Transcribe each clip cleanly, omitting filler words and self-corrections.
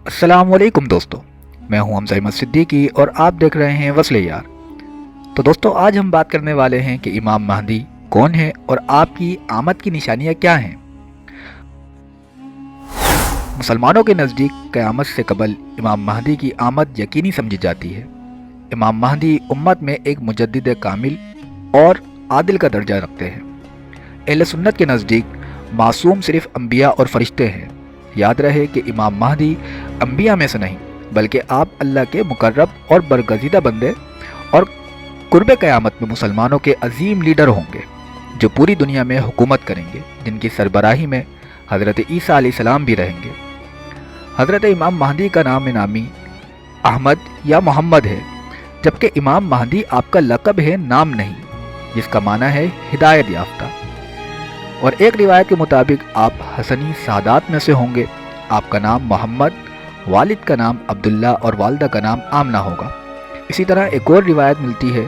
अस्सलाम वालेकुम दोस्तों, मैं हूं हमजा अहमद सिद्दीकी और आप देख रहे हैं वस्ले यार। तो दोस्तों, आज हम बात करने वाले हैं कि इमाम महदी कौन है और आपकी आमद की निशानियां क्या हैं। मुसलमानों के नज़दीक क़यामत से कबल इमाम महदी की आमद यकीनी समझी जाती है। इमाम महदी उम्मत में एक मुजद्दिद कामिल और आदिल का दर्जा रखते हैं। अहले सुन्नत के नज़दीक मासूम सिर्फ अंबिया और फरिश्ते हैं। याद रहे कि इमाम महदी अंबिया में से नहीं बल्कि आप अल्लाह के मुकर्रब और बरगज़ीदा बंदे और कुर्ब क़यामत में मुसलमानों के अजीम लीडर होंगे जो पूरी दुनिया में हुकूमत करेंगे, जिनकी सरबराही में हज़रत ईसा अलैहिस्सलाम भी रहेंगे। हज़रत इमाम महदी का नाम नामी अहमद या मोहम्मद है, जबकि इमाम महदी आपका लक़ब है, नाम नहीं, जिसका माना है हिदायत याफ्ता। और एक रिवायत के मुताबिक आप हसनी सादात में से होंगे। आपका नाम मोहम्मद, वालिद का नाम अब्दुल्ला और वालदा का नाम आमना होगा। इसी तरह एक और रिवायत मिलती है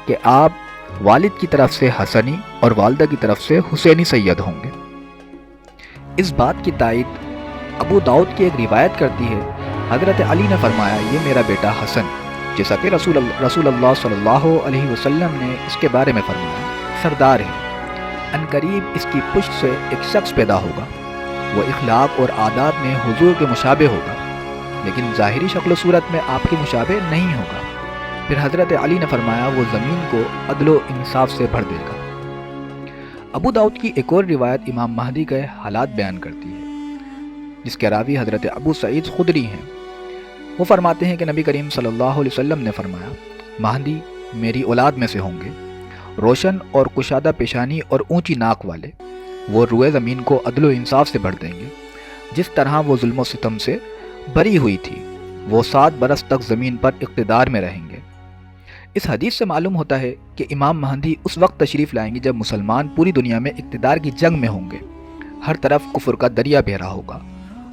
कि आप वालिद की तरफ से हसनी और वालदा की तरफ से हुसैनी सैयद होंगे। इस बात की तायद अबू दाऊद की एक रिवायत करती है, हज़रत अली ने फरमाया, ये मेरा बेटा हसन, जैसा कि रसूलुल्लाह सल्लल्लाहु अलैहि वसल्लम ने इसके बारे में फरमाया, सरदार है। अनकरीब इसकी पुश्त से एक शख्स पैदा होगा, वो इखलाक और आदात में हुजूर के मुशाबे होगा, लेकिन ज़ाहिरी शक्ल सूरत में आपके मुशाबे नहीं होगा। फिर हज़रत अली ने फरमाया, वो ज़मीन को अदलो इंसाफ से भर देगा। अबू दाऊद की एक और रिवायत इमाम महदी के हालात बयान करती है, जिसके रावी हज़रत अबू सईद खुदरी हैं। वो फरमाते हैं कि नबी करीम सल्लल्लाहु अलैहि वसल्लम ने फरमाया, महदी मेरी औलाद में से होंगे, रोशन और कुशादा पेशानी और ऊंची नाक वाले। वो रुए ज़मीन को अदलो इंसाफ से भर देंगे, जिस तरह वो जुल्म सितम से बरी हुई थी। वो 7 बरस तक ज़मीन पर इक़्तिदार में रहेंगे। इस हदीस से मालूम होता है कि इमाम महदी उस वक्त तशरीफ़ लाएंगे जब मुसलमान पूरी दुनिया में इक़्तिदार की जंग में होंगे। हर तरफ कुफ्र का दरिया बह रहा होगा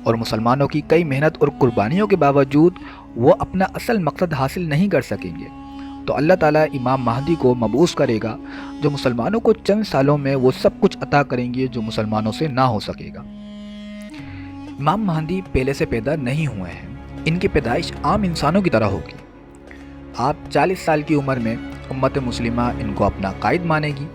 और मुसलमानों की कई मेहनत और कुर्बानियों के बावजूद वो अपना असल मकसद हासिल नहीं कर सकेंगे। तो अल्लाह ताला इमाम महदी को मबूस करेगा, जो मुसलमानों को चंद सालों में वो सब कुछ अता करेंगे जो मुसलमानों से ना हो सकेगा। इमाम महदी पहले से पैदा नहीं हुए हैं, इनकी पैदाइश आम इंसानों की तरह होगी। आप 40 साल की उम्र में उम्मत मुस्लिमा इनको अपना कायद मानेगी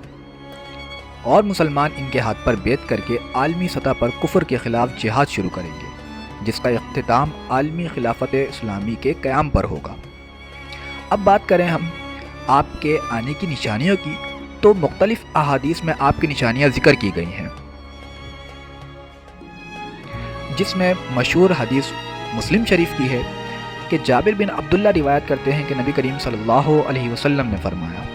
और मुसलमान इनके हाथ पर बैत करके आलमी सतह पर कुफ्र के ख़िलाफ़ जिहाद शुरू करेंगे, जिसका इख्तिताम आलमी खिलाफत इस्लामी के क़याम पर होगा। अब बात करें हम आपके आने की निशानियों की, तो मुख्तलिफ अहादीस में आपकी निशानियां जिक्र की गई हैं, जिसमें मशहूर हदीस मुस्लिम शरीफ की है कि जाबिर बिन अब्दुल्ला रिवायत करते हैं कि नबी करीम सल्लल्लाहु अलैहि वसल्लम ने फरमाया,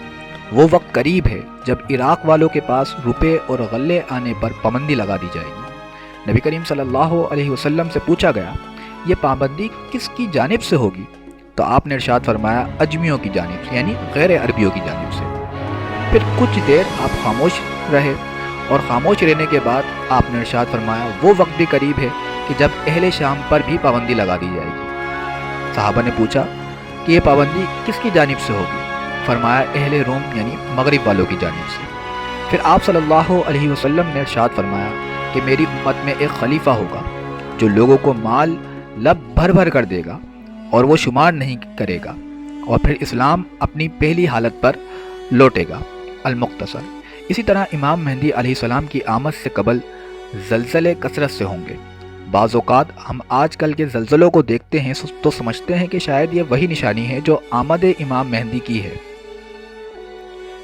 वो वक्त करीब है जब इराक़ वालों के पास रुपए और गल्ले आने पर पाबंदी लगा दी जाएगी। नबी करीम सल्लल्लाहु अलैहि वसल्लम से पूछा गया, ये पाबंदी किसकी जानिब से होगी? तो आपने इरशाद फरमाया, अजमियों की जानिब से, यानी गैर अरबियों की जानिब से। फिर कुछ देर आप खामोश रहे और खामोश रहने के बाद आपने इरशाद फरमाया, वो वक्त भी करीब है कि जब अहले शाम पर भी पाबंदी लगा दी जाएगी। सहाबा ने पूछा कि ये पाबंदी किसकी जानिब से होगी? फरमाया, अहले रोम यानी मगरिब वालों की जानिब से। फिर आप सल्लल्लाहु अलैहि वसल्लम ने इरशाद फरमाया कि मेरी उम्मत में एक खलीफा होगा जो लोगों को माल लब भर भर कर देगा और वो शुमार नहीं करेगा, और फिर इस्लाम अपनी पहली हालत पर लौटेगा। अल-मुख्तसर। इसी तरह इमाम महदी अलैहिस्सलाम की आमद से कबल ज़लज़ले कसरत से होंगे। बाज़ औक़ात हम आजकल के ज़लज़लों को देखते हैं तो समझते हैं कि शायद ये वही निशानी है जो आमद इमाम महदी की है।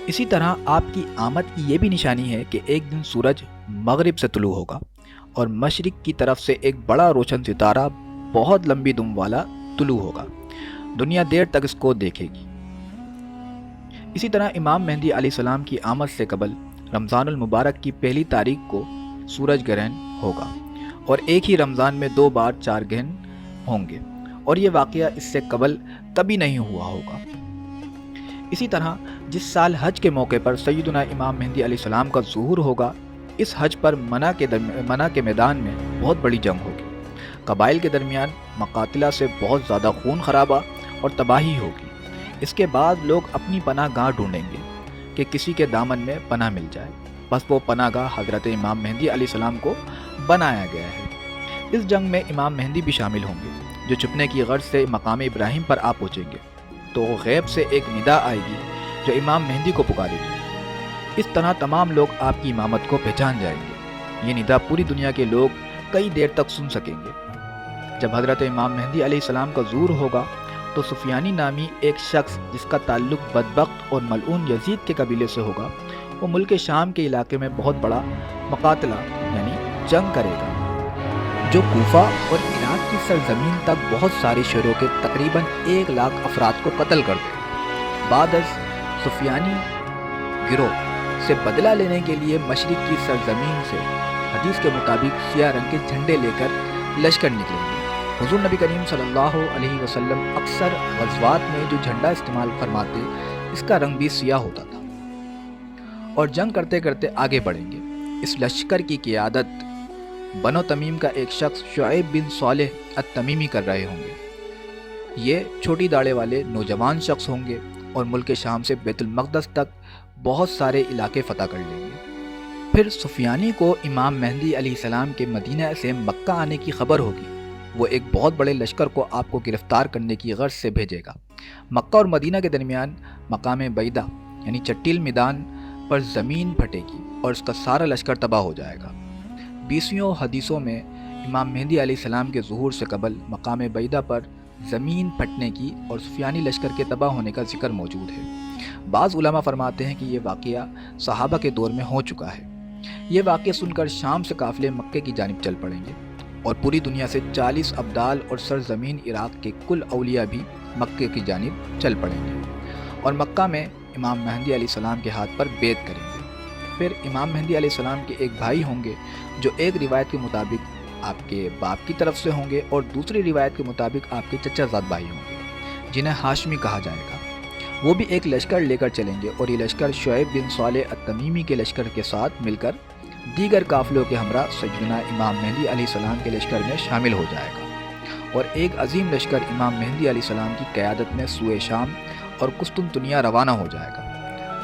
इसी तरह आपकी आमद की ये भी निशानी है कि एक दिन सूरज मगरिब से तुलू होगा और मशरिक़ की तरफ से एक बड़ा रोशन सितारा बहुत लंबी दुम वाला तुलू होगा। दुनिया देर तक इसको देखेगी। इसी तरह इमाम महदी अलैहिस्सलाम की आमद से कबल रमज़ानुल मुबारक की पहली तारीख को सूरज ग्रहण होगा और एक ही रमज़ान में 2 बार 4 ग्रहण होंगे, और ये वाक़या इससे कबल कभी नहीं हुआ होगा। इसी तरह जिस साल हज के मौके पर सैयदना इमाम महदी अलैहिस्सलाम का ज़ुहूर होगा, इस हज पर मना के मैदान में बहुत बड़ी जंग होगी। कबाइल के दरमियान मकातिला से बहुत ज़्यादा खून खराबा और तबाही होगी। इसके बाद लोग अपनी पनाह गाह ढूंढेंगे कि किसी के दामन में पनाह मिल जाए। बस वो पनाह गाह हज़रत इमाम महदी अलैहिस्सलाम को बनाया गया है। इस जंग में इमाम महदी भी शामिल होंगे। جو چھپنے کی غرض سے مقام ابراہیم پر آ پہنچیں گے تو غیب سے ایک ندا آئے گی جو امام مہدی کو پکارے گی۔ اس طرح تمام لوگ آپ کی امامت کو پہچان جائیں گے۔ یہ ندا پوری دنیا کے لوگ کئی دیر تک سن سکیں گے۔ جب حضرت امام مہدی علیہ السلام کا ظہور ہوگا تو سفیانی نامی ایک شخص جس کا تعلق بدبخت اور ملعون یزید کے قبیلے سے ہوگا، وہ ملک شام کے علاقے میں بہت بڑا مقاتلہ یعنی جنگ کرے گا، جو کوفہ اور عراق کی سرزمین تک بہت سارے شہروں کے تقریباً 1,00,000 افراد کو قتل کر دے گا۔ بعد از سفیانی گروہ سے بدلہ لینے کے لیے مشرق کی سرزمین سے حدیث کے مطابق سیاہ رنگ کے جھنڈے لے کر لشکر نکلیں گے۔ حضور نبی کریم صلی اللہ علیہ وسلم اکثر غزوات میں جو جھنڈا استعمال فرماتے اس کا رنگ بھی سیاہ ہوتا تھا، اور جنگ کرتے کرتے آگے بڑھیں گے۔ اس لشکر کی قیادت بنو تمیم کا ایک شخص شعیب بن صالح التمیمی کر رہے ہوں گے۔ یہ چھوٹی داڑھی والے نوجوان شخص ہوں گے اور ملک شام سے بیت المقدس تک بہت سارے علاقے فتح کر لیں گے۔ پھر سفیانی کو امام مہدی علیہ السلام کے مدینہ سے مکہ آنے کی خبر ہوگی۔ وہ ایک بہت بڑے لشکر کو آپ کو گرفتار کرنے کی غرض سے بھیجے گا۔ مکہ اور مدینہ کے درمیان مقام بیدہ یعنی چٹیل میدان پر زمین پھٹے گی اور اس کا سارا لشکر تباہ ہو جائے گا۔ 20 حدیثوں میں امام مہدی علیہ السلام کے ظہور سے قبل مقام بیدہ پر زمین پھٹنے کی اور سفیانی لشکر کے تباہ ہونے کا ذکر موجود ہے۔ بعض علماء فرماتے ہیں کہ یہ واقعہ صحابہ کے دور میں ہو چکا ہے۔ یہ واقعہ سن کر شام سے قافلے مکے کی جانب چل پڑیں گے اور پوری دنیا سے 40 ابدال اور سرزمین عراق کے کل اولیاء بھی مکے کی جانب چل پڑیں گے اور مکہ میں امام مہدی علیہ السلام کے ہاتھ پر بیعت کریں گے۔ پھر امام مہدی علیہ السلام کے ایک بھائی ہوں گے جو ایک روایت کے مطابق آپ کے باپ کی طرف سے ہوں گے اور دوسری روایت کے مطابق آپ کے چچا زاد بھائی ہوں گے جنہیں ہاشمی کہا جائے گا۔ وہ بھی ایک لشکر لے کر چلیں گے اور یہ لشکر شعیب بن صالح التمیمی کے لشکر کے ساتھ مل کر دیگر قافلوں کے ہمراہ سیدنا امام مہدی علیہ السلام کے لشکر میں شامل ہو جائے گا اور ایک عظیم لشکر امام مہدی علیہ السلام کی قیادت میں سوئے شام اور قسطنطنیہ روانہ ہو جائے گا۔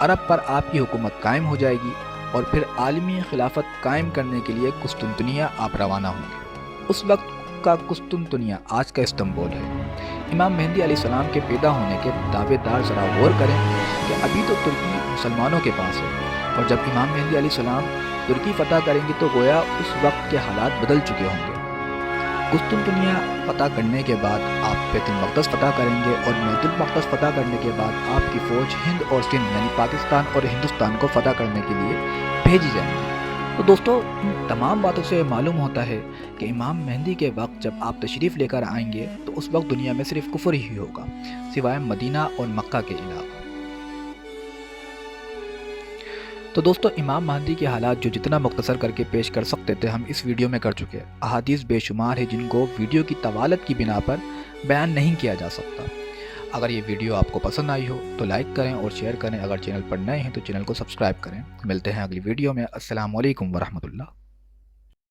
عرب پر آپ کی حکومت قائم ہو جائے گی اور پھر عالمی خلافت قائم کرنے کے لیے قسطنطنیہ آپ روانہ ہوں گے۔ اس وقت کا قسطنطنیہ آج کا استنبول ہے۔ امام مہدی علیہ السلام کے پیدا ہونے کے دعوے دار ذرا غور کریں کہ ابھی تو ترکی مسلمانوں کے پاس ہے، اور جب امام مہدی علیہ السلام ترکی فتح کریں گے تو گویا اس وقت کے حالات بدل چکے ہوں گے۔ قسطنطنیہ فتح کرنے کے بعد آپ بیت المقدس فتح کریں گے اور بیت المقدس فتح کرنے کے بعد آپ کی فوج ہند اور سندھ یعنی پاکستان اور ہندوستان کو فتح کرنے کے لیے بھیجی جائیں گی۔ تو دوستو، ان تمام باتوں سے معلوم ہوتا ہے کہ امام مہدی کے وقت جب آپ تشریف لے کر آئیں گے تو اس وقت دنیا میں صرف کفر ہی ہوگا سوائے مدینہ اور مکہ کے علاوہ۔ تو دوستو، امام مہدی کے حالات جو جتنا مختصر کر کے پیش کر سکتے تھے ہم اس ویڈیو میں کر چکے ہیں۔ احادیث بے شمار ہے جن کو ویڈیو کی طوالت کی بنا پر بیان نہیں کیا جا سکتا۔ اگر یہ ویڈیو آپ کو پسند آئی ہو تو لائک کریں اور شیئر کریں۔ اگر چینل پر نئے ہیں تو چینل کو سبسکرائب کریں۔ ملتے ہیں اگلی ویڈیو میں۔ السلام علیکم ورحمۃ اللہ۔